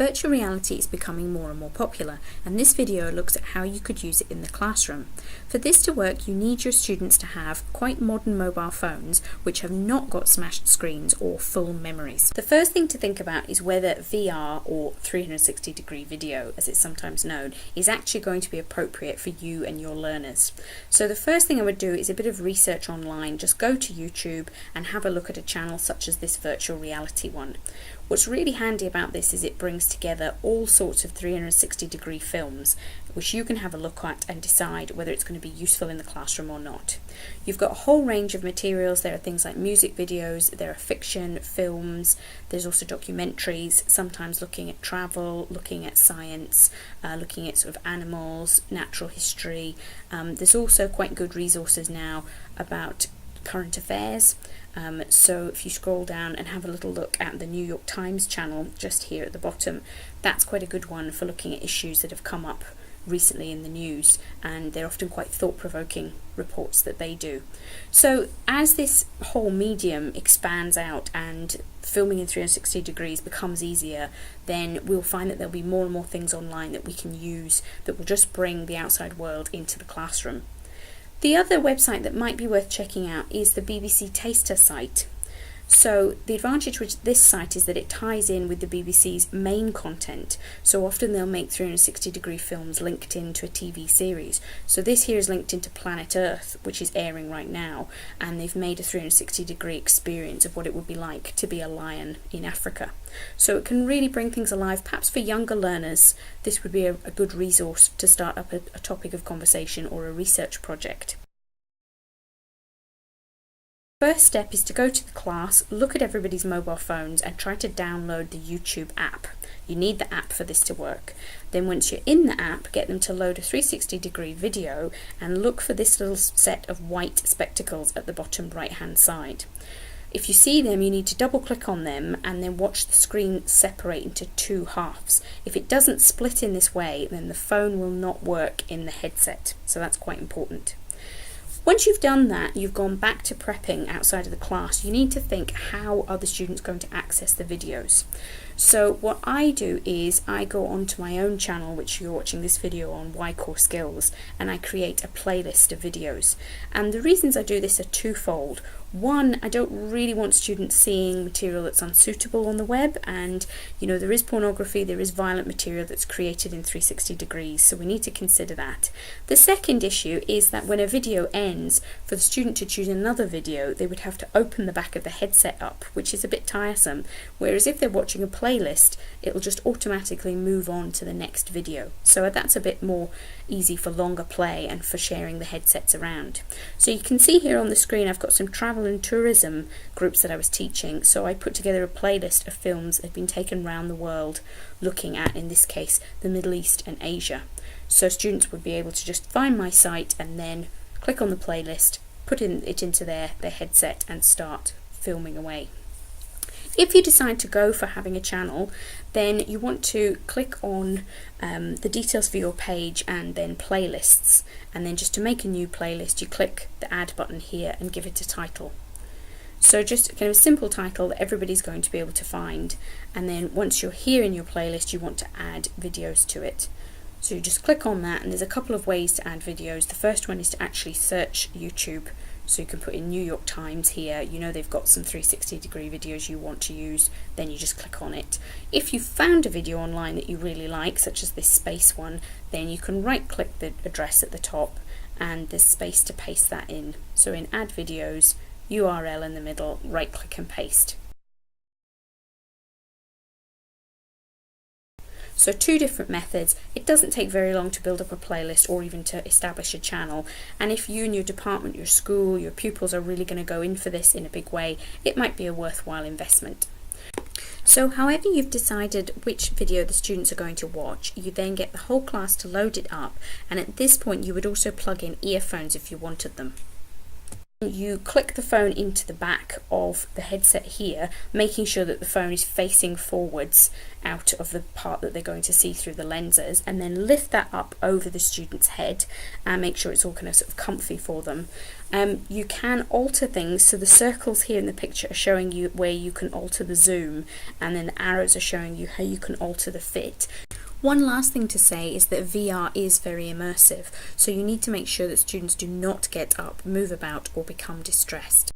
Virtual reality is becoming more and more popular, and this video looks at how you could use it in the classroom. For this to work, you need your students to have quite modern mobile phones which have not got smashed screens or full memories. The first thing to think about is whether VR, or 360-degree video as it's sometimes known, is actually going to be appropriate for you and your learners. So the first thing I would do is a bit of research online. Just go to YouTube and have a look at a channel such as this virtual reality one. What's really handy about this is it brings together all sorts of 360-degree films which you can have a look at and decide whether it's going to be useful in the classroom or not. You've got a whole range of materials. There are things like music videos, there are fiction, films, there's also documentaries, sometimes looking at travel, looking at science, looking at sort of animals, natural history. There's also quite good resources now about current affairs. So if you scroll down and have a little look at the New York Times channel just here at the bottom, that's quite a good one for looking at issues that have come up recently in the news, and they're often quite thought-provoking reports that they do. So as this whole medium expands out and filming in 360 degrees becomes easier, then we'll find that there'll be more and more things online that we can use that will just bring the outside world into the classroom. The other website that might be worth checking out is the BBC Taster site. So the advantage with this site is that it ties in with the BBC's main content. So often they'll make 360-degree films linked into a TV series. So this here is linked into Planet Earth, which is airing right now, and they've made a 360-degree experience of what it would be like to be a lion in Africa. So it can really bring things alive. Perhaps for younger learners, this would be a good resource to start up a topic of conversation or a research project. First step is to go to the class, look at everybody's mobile phones and try to download the YouTube app. You need the app for this to work. Then once you're in the app, get them to load a 360-degree video and look for this little set of white spectacles at the bottom right hand side. If you see them, you need to double click on them and then watch the screen separate into two halves. If it doesn't split in this way, then the phone will not work in the headset, so that's quite important. Once you've done that, you've gone back to prepping outside of the class, you need to think, how are the students going to access the videos? So what I do is I go onto my own channel, which you're watching this video on, Y Core Skills, and I create a playlist of videos. And the reasons I do this are twofold. One, I don't really want students seeing material that's unsuitable on the web, and there is pornography, there is violent material that's created in 360 degrees, so we need to consider that. The second issue is that when a video ends, for the student to choose another video, they would have to open the back of the headset up, which is a bit tiresome, whereas if they're watching a playlist, it'll just automatically move on to the next video. So that's a bit more easy for longer play and for sharing the headsets around. So you can see here on the screen I've got some travel and tourism groups that I was teaching, so I put together a playlist of films that have been taken around the world looking at, in this case, the Middle East and Asia. So students would be able to just find my site and then click on the playlist, put it into their headset and start filming away. If you decide to go for having a channel, then you want to click on the details for your page and then playlists, and then just to make a new playlist you click the add button here and give it a title. So just kind of a simple title that everybody's going to be able to find, and then once you're here in your playlist you want to add videos to it. So you just click on that, and there's a couple of ways to add videos. The first one is to actually search YouTube. So you can put in New York Times here, they've got some 360-degree videos you want to use, then you just click on it. If you found a video online that you really like, such as this space one, then you can right click the address at the top and there's space to paste that in. So in Add Videos, URL in the middle, right click and paste. So two different methods. It doesn't take very long to build up a playlist or even to establish a channel, and if you and your department, your school, your pupils are really going to go in for this in a big way, it might be a worthwhile investment. So however you've decided which video the students are going to watch, you then get the whole class to load it up, and at this point you would also plug in earphones if you wanted them. You click the phone into the back of the headset here, making sure that the phone is facing forwards out of the part that they're going to see through the lenses, and then lift that up over the student's head and make sure it's all kind of sort of comfy for them. You can alter things, so the circles here in the picture are showing you where you can alter the zoom, and then the arrows are showing you how you can alter the fit. One last thing to say is that VR is very immersive, so you need to make sure that students do not get up, move about, or become distressed.